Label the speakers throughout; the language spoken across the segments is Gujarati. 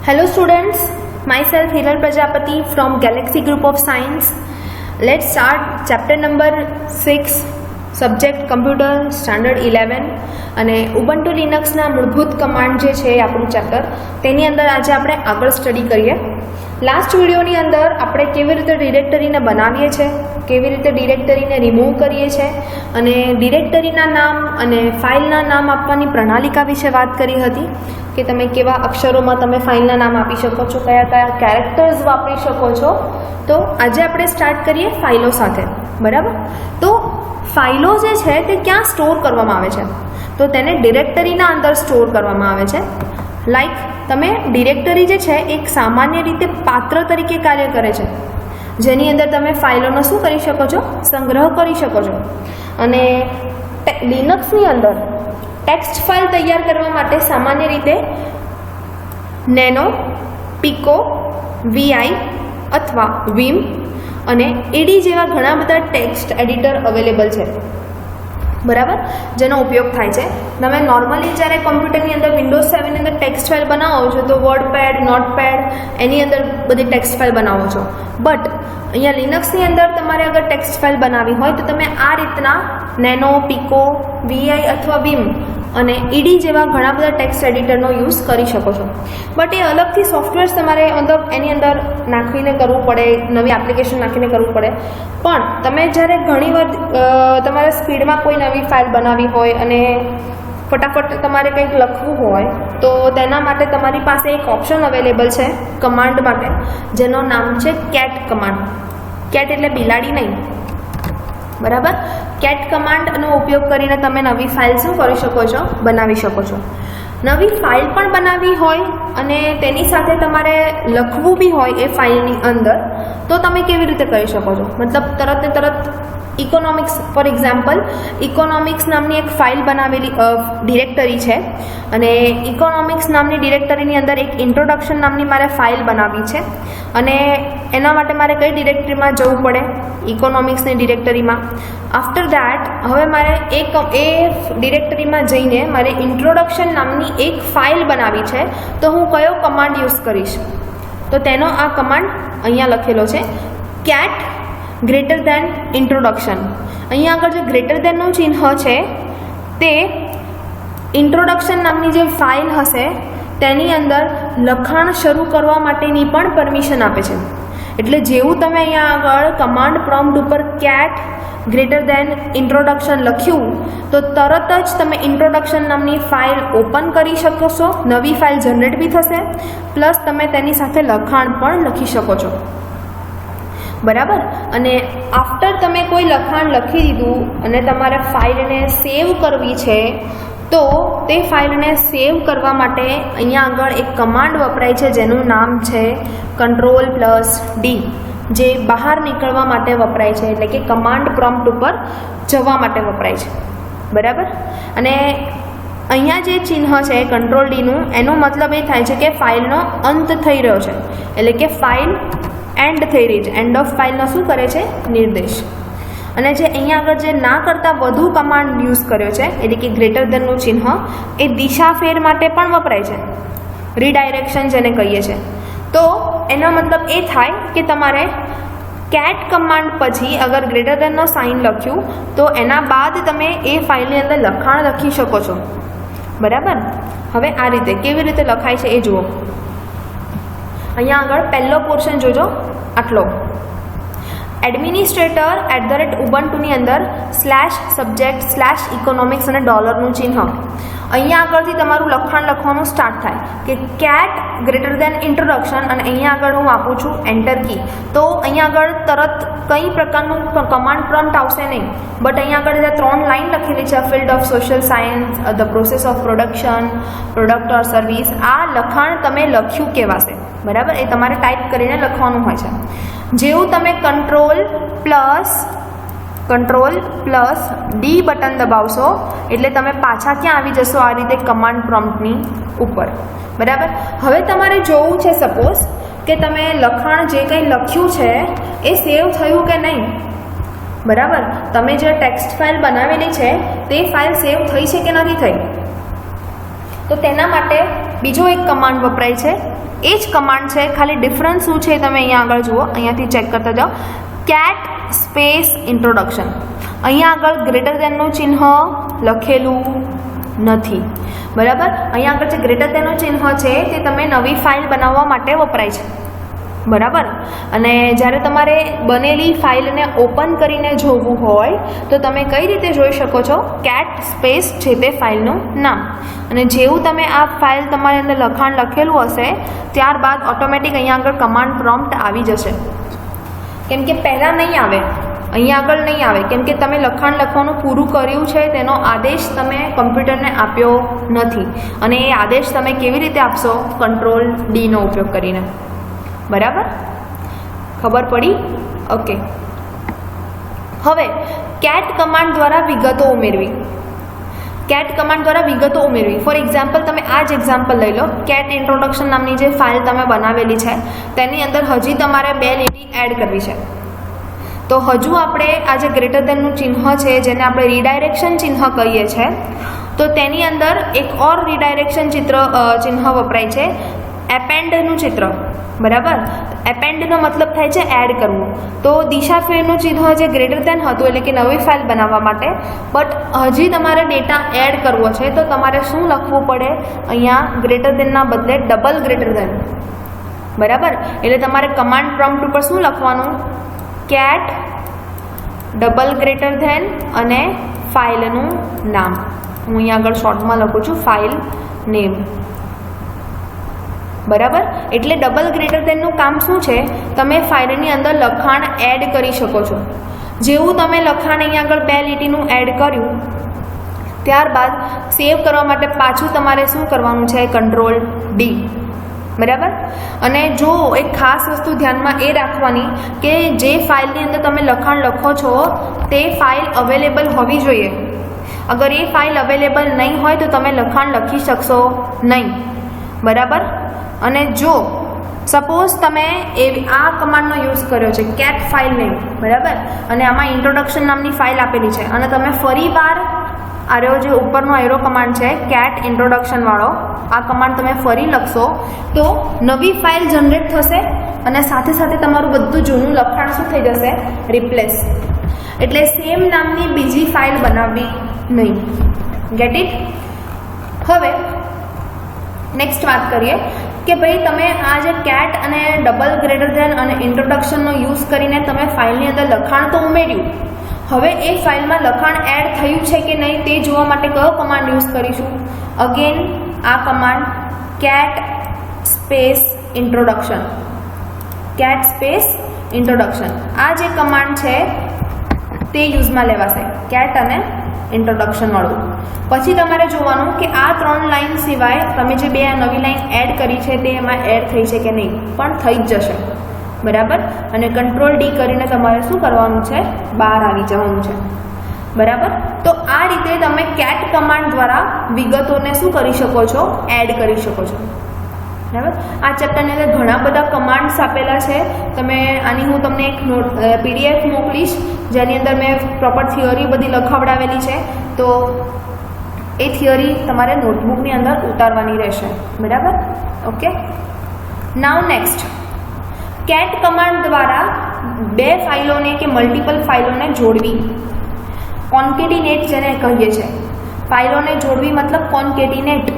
Speaker 1: Hello students, myself Hiral Prajapati from Galaxy Group of Science. Let's start chapter number 6, subject computer standard 11 અને ઉબુન્ટુ લિનક્સના મૂળભૂત કમાન્ડ જે છે આપણું ચેપ્ટર તેની અંદર આજે આપણે આગળ સ્ટડી કરીએ. લાસ્ટ વિડીયોની અંદર આપણે કેવી રીતે ડિરેક્ટરીને બનાવીએ છીએ, કેવી રીતે ડિરેક્ટરીને રિમૂવ કરીએ છીએ અને ડિરેક્ટરીના નામ અને ફાઇલના નામ આપવાની પ્રણાલિકા વિશે વાત કરી હતી કે તમે કેવા અક્ષરોમાં તમે ફાઇલના નામ આપી શકો છો, કયા કયા કેરેક્ટર્સ વાપરી શકો છો. તો આજે આપણે સ્ટાર્ટ કરીએ ફાઇલો સાથે, બરાબર. તો ફાઇલો જે છે તે ક્યાં સ્ટોર કરવામાં આવે છે? તો તેને ડિરેક્ટરીના અંદર સ્ટોર કરવામાં આવે છે. લાઈક તમે ડિરેક્ટરી જે છે એક સામાન્ય રીતે પાત્ર તરીકે કાર્ય કરે છે, જેની અંદર તમે ફાઇલોનો શું કરી શકો છો? સંગ્રહ કરી શકો છો. અને લિનક્સની અંદર ટેક્સ્ટ ફાઇલ તૈયાર કરવા માટે સામાન્ય રીતે નેનો, પીકો, વીઆઈ અથવા વિમ અને એડી જેવા ઘણા બધા ટેક્સ્ટ એડિટર અવેલેબલ છે, બરાબર, જેનો ઉપયોગ થાય છે. તમે નોર્મલી જ્યારે કોમ્પ્યુટરની અંદર વિન્ડોઝ 7 ની અંદર ટેક્સ્ટ ફાઇલ બનાવો છો તો વર્ડપેડ, નોટપેડ એની અંદર બધી ટેક્સ્ટ ફાઇલ બનાવો છો. બટ અહીંયા લિનક્સની અંદર તમારે અગર ટેક્સ્ટ ફાઇલ બનાવવી હોય તો તમે આ રીતના નેનો, પીકો, વીઆઈ અથવા વિમ અને ઈડી જેવા ઘણા બધા ટેક્સ્ટ એડિટરનો યુઝ કરી શકો છો. બટ એ અલગથી સોફ્ટવેર્સ તમારે મતલબ એની અંદર નાખીને કરવું પડે, નવી એપ્લિકેશન નાખીને કરવું પડે. પણ તમે જ્યારે ઘણીવાર તમારે સ્પીડમાં કોઈ નવી ફાઇલ બનાવવી હોય અને ફટાફટ તમારે કંઈક લખવું હોય તો તેના માટે તમારી પાસે એક ઓપ્શન અવેલેબલ છે કમાન્ડ માટે, જેનું નામ છે કેટ કમાન્ડ. કેટ એટલે બિલાડી નહીં, બરાબર. કેટ કમાન્ડનો ઉપયોગ કરીને તમે નવી ફાઇલ શું કરી શકો છો? બનાવી શકો છો. નવી ફાઇલ પણ બનાવવી હોય અને તેની સાથે તમારે લખવું બી હોય એ ફાઇલની અંદર, તો તમે કેવી રીતે કરી શકો છો? મતલબ તરત ને તરત ઇકોનોમિક્સ, ફોર એક્ઝામ્પલ ઇકોનોમિક્સ નામની એક ફાઇલ બનાવેલી ડિરેક્ટરી છે અને ઇકોનોમિક્સ નામની ડિરેક્ટરીની અંદર એક ઇન્ટ્રોડક્શન નામની મારે ફાઇલ બનાવવી છે અને એના માટે મારે કઈ ડિરેક્ટરીમાં જવું પડે? ઇકોનોમિક્સની ડિરેક્ટરીમાં. આફ્ટર દેટ હવે મારે એ ડિરેક્ટરીમાં જઈને મારે ઇન્ટ્રોડક્શન નામની એક ફાઇલ બનાવી છે, તો હું કયો કમાન્ડ યુઝ કરીશ? તો તેનો આ કમાન્ડ અહીંયા લખેલો છે, કેટ ગ્રેટર દેન ઇન્ટ્રોડક્શન. અહીંયા આગળ જે ગ્રેટર દેનનું ચિહ્ન છે તે ઇન્ટ્રોડક્શન નામની જે ફાઇલ હશે તેની અંદર લખાણ શરૂ કરવા માટેની પણ પરમિશન આપે છે. એટલે જેવું તમે અહીંયા આગળ કમાન્ડ પ્રોમ્પ્ટ ઉપર કેટ ગ્રેટર દેન ઇન્ટ્રોડક્શન લખ્યું તો તરત જ તમે ઇન્ટ્રોડક્શન નામની ફાઇલ ઓપન કરી શકો છો, નવી ફાઇલ જનરેટ બી થશે, પ્લસ તમે તેની સાથે લખાણ પણ લખી શકો છો, બરાબર. અને આફ્ટર તમે કોઈ લખાણ લખી દીધું અને તમારે ફાઇલને સેવ કરવી છે તો તે ફાઇલને સેવ કરવા માટે અહીંયા આગળ એક કમાન્ડ વપરાય છે જેનું નામ છે Ctrl+D, જે બહાર નીકળવા માટે વપરાય છે, એટલે કે કમાન્ડ પ્રોમ્પ્ટ ઉપર જવા માટે વપરાય છે, બરાબર. અને અહીંયા જે ચિહ્ન છે Ctrl+Dનું, એનો મતલબ એ થાય છે કે ફાઇલનો અંત થઈ રહ્યો છે, એટલે કે ફાઇલ એન્ડ થઈ રહી છે. એન્ડ ઓફ ફાઇલનો શું કરે છે? નિર્દેશ. અને જે અહીંયા આગળ જે ના કરતાં વધુ કમાન્ડ યુઝ કર્યો છે, એટલે કે ગ્રેટર દેનનું ચિહ્ન, એ દિશા ફેર માટે પણ વપરાય છે, રીડાયરેક્શન જેને કહીએ છીએ. તો એનો મતલબ એ થાય કે તમારે કેટ કમાન્ડ પછી અગર ગ્રેટર દેનનો સાઇન લખ્યું તો એના બાદ તમે એ ફાઇલની અંદર લખાણ લખી શકો છો, બરાબર. હવે આ રીતે કેવી રીતે લખાય છે એ જુઓ. અહીંયા આગળ પહેલો પોર્શન જોજો, આટલો administrator@ubuntu-ની અંદર /subject/economics અને ડોલરનું ચિહ્ન. અહીંયા આગળથી તમારું લખાણ લખવાનું સ્ટાર્ટ થાય કે કેટ ગ્રેટર દેન ઇન્ટ્રોડક્શન, અને અહીંયા આગળ હું આપું છું એન્ટર કી. તો અહીંયા આગળ તરત કઈ પ્રકારનું કમાન્ડ પ્રોમ્પ્ટ આવશે નહીં, બટ અહીંયા આગળ જે 3 લાઇન લખેલી છે, field of social science, the process of production, product or service, આ લખાણ તમે લખ્યું કહેવાશે, બરાબર. એ તમારે ટાઈપ કરીને લખવાનું હોય છે. જેવું તમે Ctrl+D બટન દબાવશો એટલે તમે પાછા ક્યાં આવી જશો? આ રીતે કમાન્ડ પ્રોમ્પ્ટની ઉપર, બરાબર. હવે તમારે જોવું છે સપોઝ કે તમે લખાણ જે કંઈ લખ્યું છે એ સેવ થયું કે નહીં, બરાબર. તમે જે ટેક્સ્ટ ફાઇલ બનાવેલી છે તે ફાઇલ સેવ થઈ છે કે નથી થઈ? તો તેના માટે બીજો એક કમાન્ડ વપરાય છે, એ જ કમાન્ડ છે, ખાલી ડિફરન્સ શું છે તમે અહીંયા આગળ જુઓ, અહીંયાથી ચેક કરતા જાઓ. Cat space introduction. અહીંયા આગળ ગ્રેટર દેનનું ચિહ્ન લખેલું નથી, બરાબર. અહીંયા આગળ જે ગ્રેટર દેનનું ચિહ્ન છે તે તમે નવી ફાઇલ બનાવવા માટે વપરાય છે, બરાબર. અને જ્યારે તમારે બનેલી ફાઇલને ઓપન કરીને જોવું હોય તો તમે કઈ રીતે જોઈ શકો છો? કેટ સ્પેસ છે તે ફાઇલનું નામ, અને જેવું તમે આ ફાઇલ તમારી અંદર લખાણ લખેલું હશે ત્યારબાદ ઓટોમેટિક અહીંયા આગળ કમાન્ડ પ્રોમ્પ્ટ આવી જશે. કેમ કે પહેલાં નહીં આવે, અહીંયા આગળ નહીં આવે, કેમ કે તમે લખાણ લખવાનું પૂરું કર્યું છે, તેનો આદેશ તમે કમ્પ્યુટરને આપ્યો નથી. અને એ આદેશ તમે કેવી રીતે આપશો? Ctrl+D નો ઉપયોગ કરીને, બરાબર. ખબર પડી? ઓકે. હવે કેટ કમાન્ડ દ્વારા વિગતો ઉમેરવી. કેટ કમાન્ડ દ્વારા વિગતો ઉમેરવી. ફોર એક્ઝામ્પલ, તમે આ જ એક્ઝામ્પલ લઈ લો. કેટ ઇન્ટ્રોડક્શન નામની જે ફાઇલ તમે બનાવેલી છે તેની અંદર હજી તમારે 2 લીટી એડ કરવી છે. તો હજુ આપણે આ જે ગ્રેટર દેનનું ચિહ્ન છે, જેને આપણે રીડાયરેક્શન ચિહ્ન કહીએ છીએ, તો તેની અંદર એક ઓર રીડાયરેક્શન ચિહ્ન વપરાય છે, એપેન્ડનું ચિત્ર, બરાબર. એપેન્ડનો મતલબ થાય છે એડ કરવું. તો દિશા ફેરનું ચિહ્ન જે ગ્રેટર દેન હતું, એટલે કે નવી ફાઇલ બનાવવા માટે, બટ હજી તમારે ડેટા એડ કરવો છે તો તમારે શું લખવું પડે? અહીંયા ગ્રેટર દેનના બદલે ડબલ ગ્રેટર દેન, બરાબર. એટલે તમારે કમાન્ડ પ્રોમ્પ્ટ ઉપર શું લખવાનું? કેટ ડબલ ગ્રેટર ધેન અને ફાઇલનું નામ. હું અહીંયા આગળ શોર્ટમાં લખું છું, ફાઇલ નેમ, બરાબર. એટલે ડબલ ગ્રેટર ધેનનું કામ શું છે? તમે ફાઇલની અંદર લખાણ એડ કરી શકો છો. જેવું તમે લખાણ અહીંયા આગળ 2 લીટીનું એડ કર્યું ત્યારબાદ સેવ કરવા માટે પાછું તમારે શું કરવાનું છે? Ctrl+D, બરાબર. અને જો એક ખાસ વસ્તુ ધ્યાનમાં એ રાખવાની કે જે ફાઇલની અંદર તમે લખાણ લખો છો તે ફાઇલ અવેલેબલ હોવી જોઈએ. અગર એ ફાઇલ અવેલેબલ નહીં હોય તો તમે લખાણ લખી શકશો નહીં, બરાબર. અને જો સપોઝ તમે આ કમાન્ડનો યુઝ કર્યો છે, કેટ ફાઇલ નેમ, બરાબર, અને આમાં ઇન્ટ્રોડક્શન નામની ફાઇલ આપેલી છે, અને તમે ફરીવાર આર્યો જે ઉપરનો એરો કમાન્ડ છે કેટ ઇન્ટ્રોડક્શન વાળો, આ કમાન્ડ તમે ફરી લખશો તો નવી ફાઇલ જનરેટ થશે અને સાથે સાથે તમારું બધું જૂનું લખાણ શું થઈ જશે? રિપ્લેસ. એટલે સેમ નામની બીજી ફાઇલ બનાવવી નહીં. Get it? હવે નેક્સ્ટ વાત કરીએ કે ભાઈ તમે આ જે કેટ અને ડબલ ગ્રેટર ધેન અને ઇન્ટ્રોડક્શનનો યુઝ કરીને તમે ફાઇલની અંદર લખાણ તો ઉમેર્યું, હવે એ ફાઇલમાં લખાણ એડ થયું છે કે નહીં તે જોવા માટે કયો કમાન્ડ યુઝ કરીશું? અગેન આ command cat space introduction. Cat space introduction આ જે કમાન્ડ છે તે યુઝમાં લેવાશે, કેટ અને ઇન્ટ્રોડક્શન વાળું. પછી તમારે જોવાનું કે આ 3 લાઇન સિવાય તમે જે 2 નવી લાઇન એડ કરી છે તે એમાં એડ થઈ છે કે નહીં, પણ થઈ જ જશે, બરાબર. અને Ctrl+D કરીને તમારે શું કરવાનું છે? બહાર આવી જવાનું છે, બરાબર. તો આ રીતે તમે કેટ કમાન્ડ દ્વારા વિગતોને શું કરી શકો છો? એડ કરી શકો છો, બરાબર. આ ચેપ્ટરની અંદર ઘણા બધા કમાન્ડ્સ આપેલા છે. તમે આની હું તમને એક PDF મોકલીશ જેની અંદર મેં પ્રોપર થિયરી બધી લખાવડાવેલી છે, તો એ થિયરી તમારે નોટબુકની અંદર ઉતારવાની રહેશે, બરાબર. ઓકે. નાઉ નેક્સ્ટ, કેટ કમાન્ડ દ્વારા 2 ફાઇલોને કે મલ્ટિપલ ફાઇલોને જોડવી. કોન્કેટિનેટ જેને કહીએ છીએ, ફાઇલોને જોડવી મતલબ કોન્કેટિનેટ,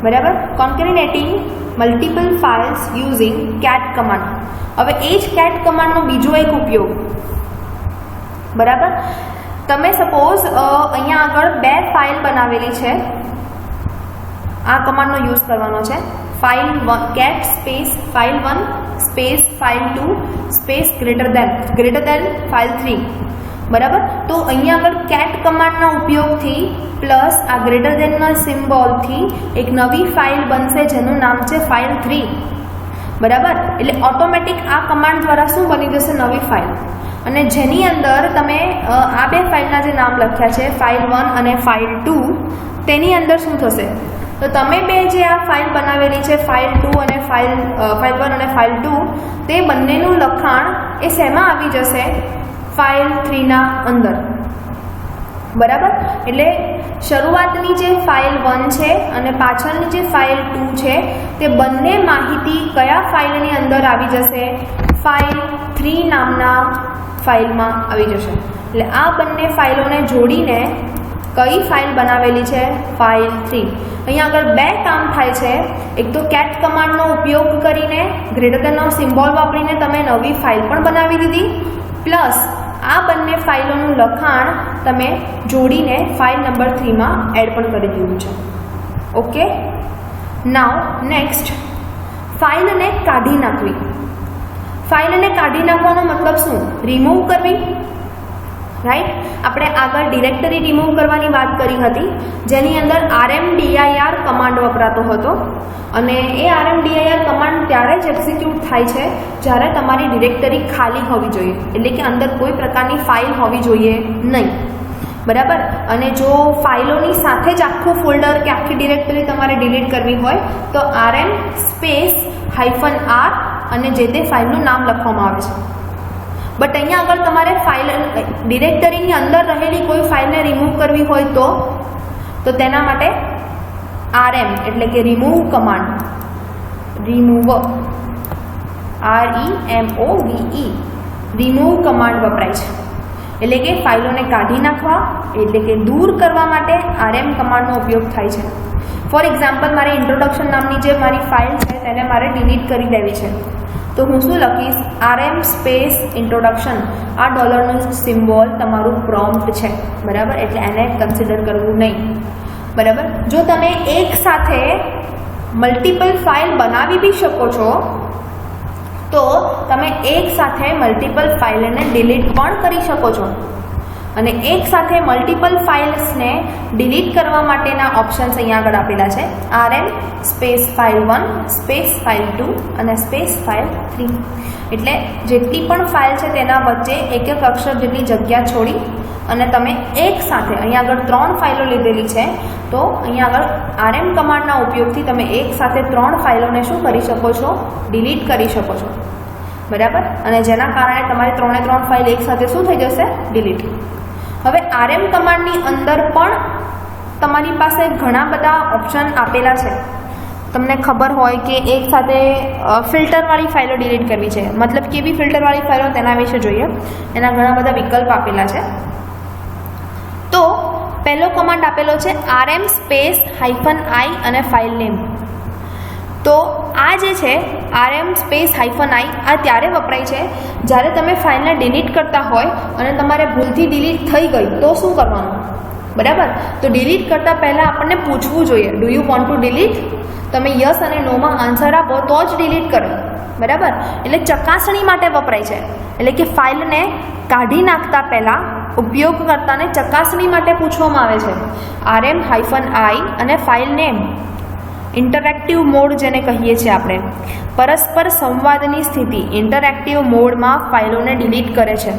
Speaker 1: બરાબર. Concatenating multiple files using cat command. હવે એ જ કેટ કમાન્ડનો બીજો એક ઉપયોગ, બરાબર. તમે સપોઝ અહીંયા આગળ 2 ફાઇલ બનાવેલી છે, આ કમાન્ડનો યુઝ કરવાનો છે. File 1 cat space file 1 space file 2 space greater than file 3, બરાબર. તો અહીંયા આગળ કેટ કમાન્ડના ઉપયોગથી પ્લસ આ ગ્રેટર દેનના સિમ્બોલથી એક નવી ફાઇલ બનશે જેનું નામ છે ફાઇલ 3, બરાબર. એટલે ઓટોમેટિક આ કમાન્ડ દ્વારા શું બની જશે? નવી ફાઇલ. અને જેની અંદર તમે આ 2 ફાઇલના જે નામ લખ્યા છે ફાઇલ 1 અને ફાઇલ 2, તેની અંદર શું થશે? તો તમે 2 જે આ ફાઇલ બનાવેલી છે ફાઇલ 2 અને ફાઇલ 1 અને ફાઇલ 2, તે બંનેનું લખાણ એ શેમાં આવી જશે? ફાઇલ 3 ના અંદર, બરાબર. એટલે શરૂઆતની જે ફાઇલ 1 છે અને પાછળની જે ફાઇલ 2 છે તે બંને માહિતી કયા ફાઇલની અંદર આવી જશે? ફાઇલ 3 નામના ફાઇલમાં આવી જશે. એટલે આ બંને ફાઇલોને જોડીને કઈ ફાઇલ બનાવેલી છે? ફાઇલ 3. અહીંયા આગળ બે કામ થાય છે. એક તો કેટ કમાન્ડનો ઉપયોગ કરીને ગ્રેટર ધેનનો સિમ્બોલ વાપરીને તમે નવી ફાઇલ પણ બનાવી દીધી, પ્લસ આ બંને ફાઇલોનું લખાણ તમે જોડીને ફાઇલ નંબર 3માં એડ પણ કરી દીધું છે. ઓકે, નાઉ નેક્સ્ટ, ફાઇલને કાઢી નાખવી. ફાઇલને કાઢી નાખવાનો મતલબ શું? રિમૂવ કરવી, રાઈટ. આપણે આગળ ડિરેક્ટરી રિમૂવ કરવાની વાત કરી હતી, જેની અંદર rmdir કમાન્ડ વપરાતો હતો, અને એ rmdir કમાન્ડ ત્યારે જ એક્ઝિક્યુટ થાય છે જ્યારે તમારી ડિરેક્ટરી ખાલી હોવી જોઈએ, એટલે કે અંદર કોઈ પ્રકારની ફાઇલ હોવી જોઈએ નહીં, બરાબર. અને જો ફાઇલોની સાથે જ આખું ફોલ્ડર કે આખી ડિરેક્ટરી તમારે ડિલીટ કરવી હોય તો rm -r અને જે તે ફાઇલનું નામ લખવામાં આવે છે. બટ અહીંયા આગળ તમારે ફાઇલ ડિરેક્ટરીની અંદર રહેલી કોઈ ફાઇલને રિમૂવ કરવી હોય તો તેના માટે rm એટલે કે remove command, remove REMOVE remove command વપરાય છે. એટલે કે ફાઇલોને કાઢી નાખવા એટલે કે દૂર કરવા માટે rm કમાન્ડનો ઉપયોગ થાય છે. ફોર એક્ઝામ્પલ, મારે ઇન્ટ્રોડક્શન નામની જે મારી ફાઇલ છે તેને મારે ડિલીટ કરી દેવી છે, તો હું શું લખીશ? rm introduction. આ ડોલરનું સિમ્બોલ તમારું પ્રોમ્પ્ટ છે, બરાબર, એટલે એને કન્સિડર કરવું નહીં, બરાબર. જો તમે એક સાથે મલ્ટિપલ ફાઇલ બનાવી બી શકો છો તો તમે એક સાથે મલ્ટિપલ ફાઇલને ડિલીટ પણ કરી શકો છો, અને એક સાથે મલ્ટિપલ ફાઇલ્સને ડિલીટ કરવા માટેના ઓપ્શન્સ અહીંયા આગળ આપેલા છે. rm -file1 -file2 અને -file3. એટલે જેટલી પણ ફાઇલ છે તેના વચ્ચે એક એક અક્ષર જેટલી જગ્યા છોડી અને તમે એક સાથે, અહીંયા આગળ 3 ફાઇલો લીધેલી છે, તો અહીંયા આગળ rm કમાન્ડના ઉપયોગથી તમે એક સાથે 3 ફાઇલોને શું કરી શકો છો? ડિલીટ કરી શકો છો, બરાબર. અને જેના કારણે તમારી 3 ફાઇલ એક સાથે શું થઈ જશે? ડિલીટ. હવે rm કમાન્ડની અંદર પણ તમારી પાસે ઘણા બધા ઓપ્શન આપેલા છે. તમને ખબર હોય કે એક સાથે ફિલ્ટરવાળી ફાઇલો ડિલીટ કરવી છે, મતલબ કેવી ફિલ્ટરવાળી ફાઇલો તેના વિશે જોઈએ. એના ઘણા બધા વિકલ્પ આપેલા છે. તો પહેલો કમાન્ડ આપેલો છે rm -i અને ફાઇલ નેમ. તો આ જે છે rm -i આ ત્યારે વપરાય છે જ્યારે તમે ફાઇલને ડિલીટ કરતા હોય અને તમારે ભૂલથી ડિલીટ થઈ ગઈ તો શું કરવાનું? બરાબર. તો ડિલીટ કરતાં પહેલાં આપણને પૂછવું જોઈએ, do you want to delete? તમે યસ અને નોમાં આન્સર આપો તો જ ડિલીટ કરે, બરાબર. એટલે ચકાસણી માટે વપરાય છે. એટલે કે ફાઇલને કાઢી નાખતા પહેલાં ઉપયોગકર્તાને ચકાસણી માટે પૂછવામાં આવે છે. rm -i અને ફાઇલ નેમ ઇન્ટરેક્ટિવ મોડ જેને કહીએ છીએ આપણે, પરસ્પર સંવાદની સ્થિતિ ઇન્ટરેક્ટિવ મોડમાં ફાઇલોને ડિલીટ કરે છે.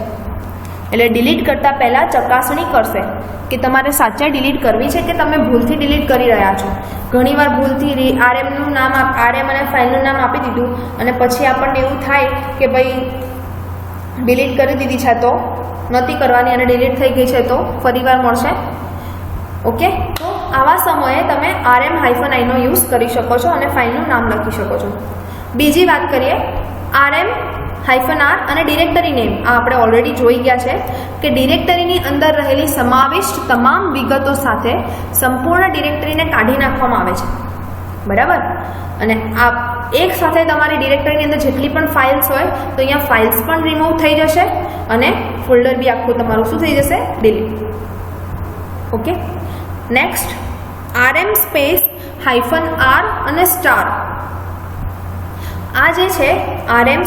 Speaker 1: એટલે ડિલીટ કરતાં પહેલાં ચકાસણી કરશે કે તમારે સાચે ડિલીટ કરવી છે કે તમે ભૂલથી ડિલીટ કરી રહ્યા છો. ઘણીવાર ભૂલથી rmનું નામ rm અને ફાઇલનું નામ આપી દીધું અને પછી આપણને એવું થાય કે ભાઈ ડિલીટ કરી દીધી છે તો નથી કરવાની અને ડિલીટ થઈ ગઈ છે તો ફરીવાર મળશે. ઓકે, તો આવા સમયે તમે rm -i નો યુઝ કરી શકો છો અને ફાઇલનું નામ લખી શકો છો. બીજી વાત કરીએ, rm -r અને ડિરેક્ટરી નેમ. આ આપણે ઓલરેડી જોઈ ગયા છે કે ડિરેક્ટરીની અંદર રહેલી સમાવિષ્ટ તમામ વિગતો સાથે સંપૂર્ણ ડિરેક્ટરીને કાઢી નાખવામાં આવે છે, બરાબર. અને આ એક સાથે તમારી ડિરેક્ટરીની અંદર જેટલી પણ ફાઇલ્સ હોય તો અહીંયા ફાઇલ્સ પણ રિમૂવ થઈ જશે અને ફોલ્ડર બી આખું તમારું શું થઈ જશે? Delete. Okay, next, rm -r અને સ્ટાર. આ જે છે rm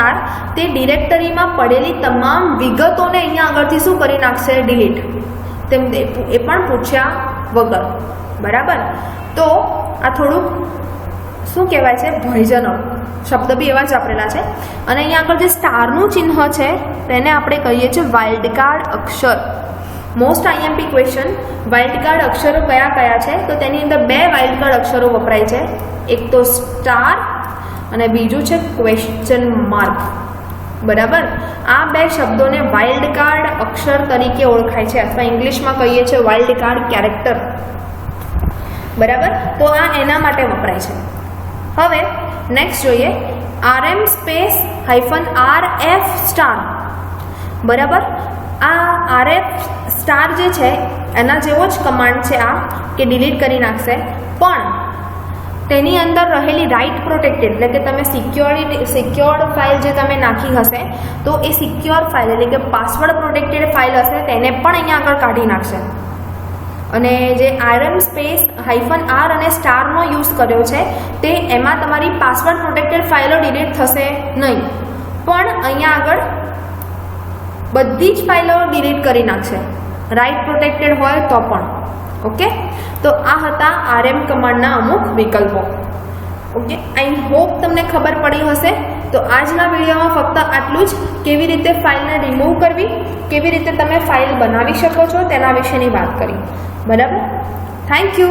Speaker 1: -r તે ડિરેક્ટરીમાં પડેલી તમામ વિગતોને અહીંયા આગળથી શું કરી નાખશે? ડિલીટ. તેમ એ પણ પૂછ્યા વગર, બરાબર. તો આ થોડુંક શું કહેવાય છે? ભયજનક શબ્દ બી એવા જ વાપરેલા છે. અને અહીંયા આગળ જે સ્ટારનું ચિહ્ન છે તેને આપણે કહીએ છીએ વાઇલ્ડ કાર્ડ અક્ષર. Most IMP question, wild card અક્ષરો કયા કયા છે? તો તેની અંદર 2 વાઇલ્ડ કાર્ડ અક્ષરો વપરાય છે, એક તો સ્ટાર અને બીજું છે ક્વેશ્ચન માર્ક, બરાબર. આ બે શબ્દોને વાઇલ્ડ કાર્ડ અક્ષર તરીકે ઓળખાય છે, અથવા ઇંગ્લિશમાં કહીએ છીએ વાઇલ્ડ કાર્ડ કેરેક્ટર. બરાબર. તો આ એના માટે વપરાય છે. હવે નેક્સ્ટ જોઈએ RM સ્પેસ -RF સ્ટાર. બરાબર. આ RF સ્ટાર જે છે એના જેવો જ કમાન્ડ છે આ, કે ડિલીટ કરી નાખશે, પણ તેની અંદર રહેલી રાઇટ પ્રોટેક્ટેડ એટલે કે તમે સિક્યોર્ડ ફાઇલ જે તમે નાખી હશે તો એ સિક્યોર ફાઇલ એટલે કે પાસવર્ડ પ્રોટેક્ટેડ ફાઇલ હશે તેને પણ અહીંયા આગળ કાઢી નાખશે. અને જે RM સ્પેસ -R અને સ્ટારનો યુઝ કર્યો છે તે એમાં તમારી પાસવર્ડ પ્રોટેક્ટેડ ફાઇલો ડિલીટ થશે નહીં, પણ અહીંયા આગળ બધી જ ફાઇલો ડિલીટ કરી નાખશે, રાઇટ પ્રોટેક્ટેડ હોય તો પણ. ઓકે, તો આ હતા RM કમાન્ડના અમુક વિકલ્પો. ઓકે, આઈ હોપ તમને ખબર પડી હશે. તો આજના વિડીયોમાં ફક્ત આટલું જ, કેવી રીતે ફાઇલને રિમૂવ કરવી, કેવી રીતે તમે ફાઇલ બનાવી શકો છો તેના વિશેની વાત કરી. બરાબર. Thank you.